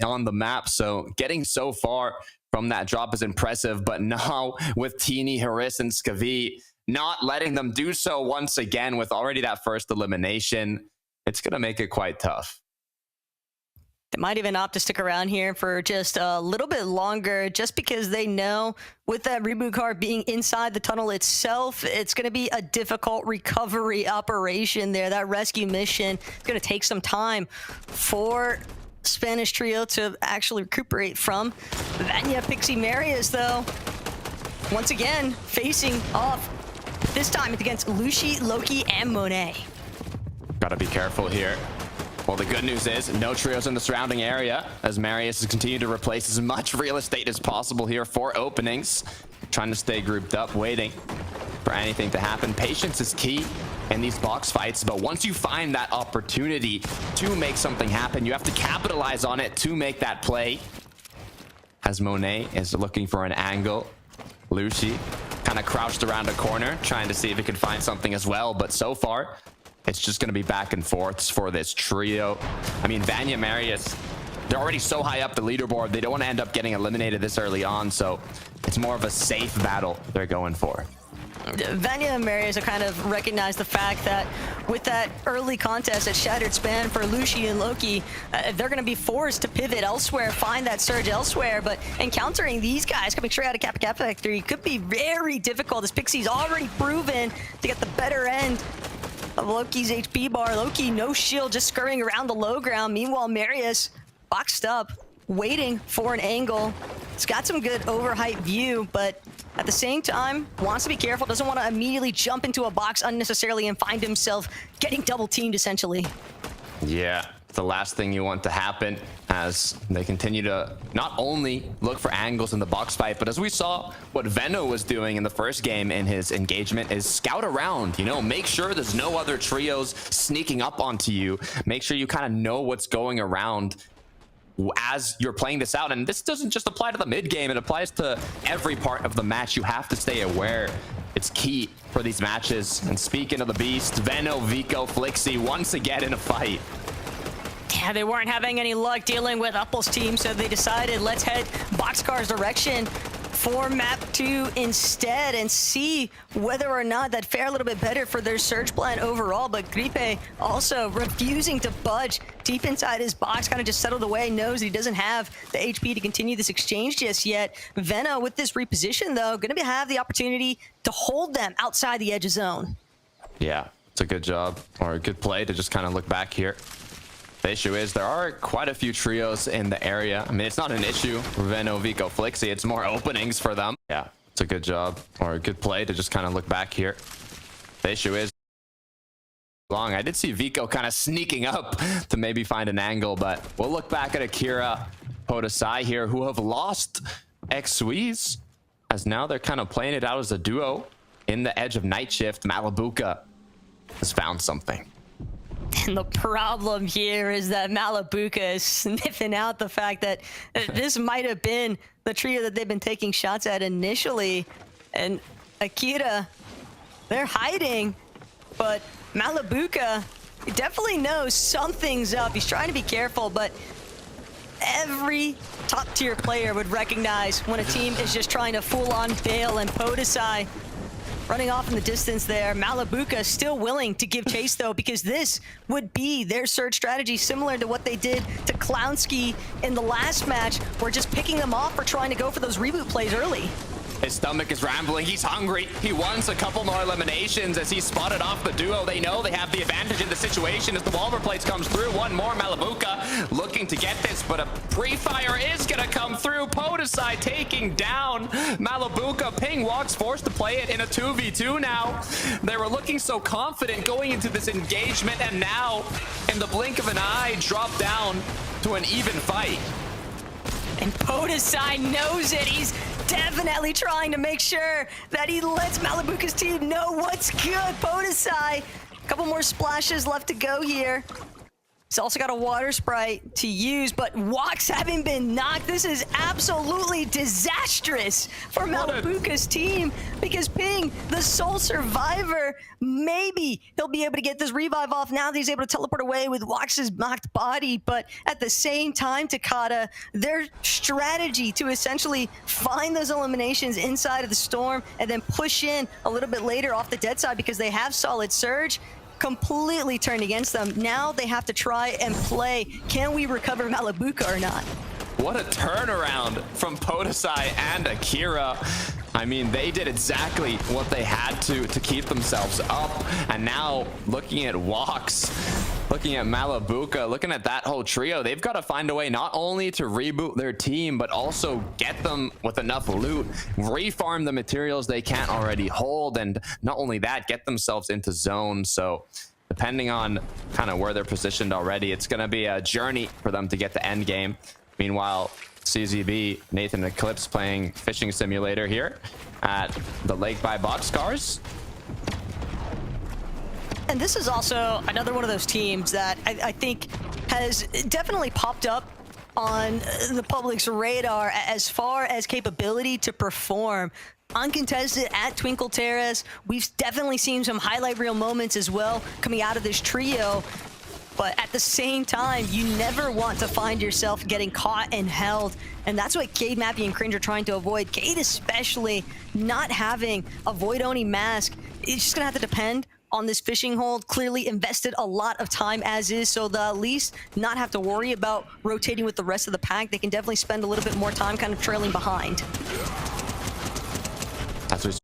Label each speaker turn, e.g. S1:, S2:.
S1: on the map. So getting so far from that drop is impressive, but now with Teeny, Harris, and Skavi not letting them do so once again with already that first elimination, it's going to make it quite tough.
S2: They might even opt to stick around here for just a little bit longer, just because they know with that reboot car being inside the tunnel itself, it's going to be a difficult recovery operation there. That rescue mission is going to take some time for Spanish Trio to actually recuperate from. Vanya, Pixie, Marius, though, once again, facing off. This time it's against Lucy, Loki, and Monet.
S1: Gotta be careful here. Well, the good news is no trios in the surrounding area, as Marius has continued to replace as much real estate as possible here for openings. Trying to stay grouped up, waiting for anything to happen. Patience is key in these box fights, but once you find that opportunity to make something happen, you have to capitalize on it to make that play. As Monet is looking for an angle, Lucy kind of crouched around a corner, trying to see if he could find something as well, but so far, it's just going to be back and forths for this trio. I mean, Vanya, Marius, they're already so high up the leaderboard, they don't want to end up getting eliminated this early on, so it's more of a safe battle they're going for.
S2: Vanya and Marius are kind of recognize the fact that with that early contest at Shattered Span for Lucy and Loki, they're going to be forced to pivot elsewhere, find that surge elsewhere, but encountering these guys coming straight out of Kappa Kappa Factory could be very difficult, as Pixie's already proven to get the better end of Loki's HP bar. Loki, no shield, just scurrying around the low ground. Meanwhile, Marius boxed up, waiting for an angle. It's got some good overhyped view, but at the same time, wants to be careful, doesn't want to immediately jump into a box unnecessarily and find himself getting double teamed, essentially.
S1: Yeah, the last thing you want to happen, as they continue to not only look for angles in the box fight, but as we saw what Venno was doing in the first game in his engagement, is scout around, you know, make sure there's no other trios sneaking up onto you. Make sure you kind of know what's going around as you're playing this out. And this doesn't just apply to the mid game, it applies to every part of the match. You have to stay aware. It's key for these matches. And speaking of the beast, Venno, Vico, Flixie once again in a fight.
S2: Yeah, they weren't having any luck dealing with Upple's team, so they decided, let's head Boxcar's direction for map 2 instead and see whether or not that fare a little bit better for their surge plan overall. But Gripe also refusing to budge deep inside his box, kind of just settled away, knows he doesn't have the HP to continue this exchange just yet. Venno, with this reposition though, going to have the opportunity to hold them outside the edge of zone.
S1: Yeah, it's a good job, or a good play to just kind of look back here. The issue is there are quite a few trios in the area. I mean, it's not an issue for Venno, Vico, Flixie. It's more openings for them. Yeah, it's a good job, or a good play to just kind of look back here. The issue is long. I did see Vico kind of sneaking up to maybe find an angle, but we'll look back at Akira, Podesai here, who have lost X-Sweeze, as now they're kind of playing it out as a duo in the edge of Night Shift. Malabuka has found something.
S2: And the problem here is that Malabuka is sniffing out the fact that this might have been the trio that they've been taking shots at initially. And Akira, they're hiding, but Malabuka definitely knows something's up. He's trying to be careful, but every top tier player would recognize when a team is just trying to full on bail, and Podesai running off in the distance there. Malabuka still willing to give chase though, because this would be their surge strategy, similar to what they did to Clownski in the last match. We're just picking them off for trying to go for those reboot plays early.
S1: His stomach is rambling. He's hungry. He wants a couple more eliminations as he spotted off the duo. They know they have the advantage in the situation as the Walmer plates comes through. One more. Malabuka looking to get this, but a pre-fire is going to come through. Podesai taking down Malabuka. Ping Walks forced to play it in a 2v2 now. They were looking so confident going into this engagement, and now, in the blink of an eye, drop down to an even fight.
S2: And Podesai knows it. He's definitely trying to make sure that he lets Malabuka's team know what's good. Podesai, a couple more splashes left to go here. He's also got a water sprite to use, but Wox having been knocked, this is absolutely disastrous for Malabuka's team, because Ping, the sole survivor, maybe he'll be able to get this revive off now that he's able to teleport away with Wox's knocked body, but at the same time, Takata, their strategy to essentially find those eliminations inside of the storm and then push in a little bit later off the dead side because they have solid surge, completely turned against them. Now they have to try and play, can we recover Malabuka or not?
S1: What a turnaround from Podesai and Akira. I mean, they did exactly what they had to keep themselves up. And now looking at Wox, looking at Malabuka, looking at that whole trio, they've got to find a way not only to reboot their team, but also get them with enough loot, refarm the materials they can't already hold, and not only that, get themselves into zone. So depending on kind of where they're positioned already, it's going to be a journey for them to get to end game. Meanwhile, CZB, Nathan Eclipse playing Fishing Simulator here at the lake by Boxcars.
S2: And this is also another one of those teams that I think has definitely popped up on the public's radar as far as capability to perform. Uncontested at Twinkle Terrace. We've definitely seen some highlight reel moments as well coming out of this trio. But at the same time, you never want to find yourself getting caught and held. And that's what Cade, Mappy, and Cringe are trying to avoid. Cade especially not having a Void Oni mask. It's just gonna have to depend on this fishing hold. Clearly invested a lot of time as is, so they'll at least not have to worry about rotating with the rest of the pack. They can definitely spend a little bit more time kind of trailing behind.
S1: That's what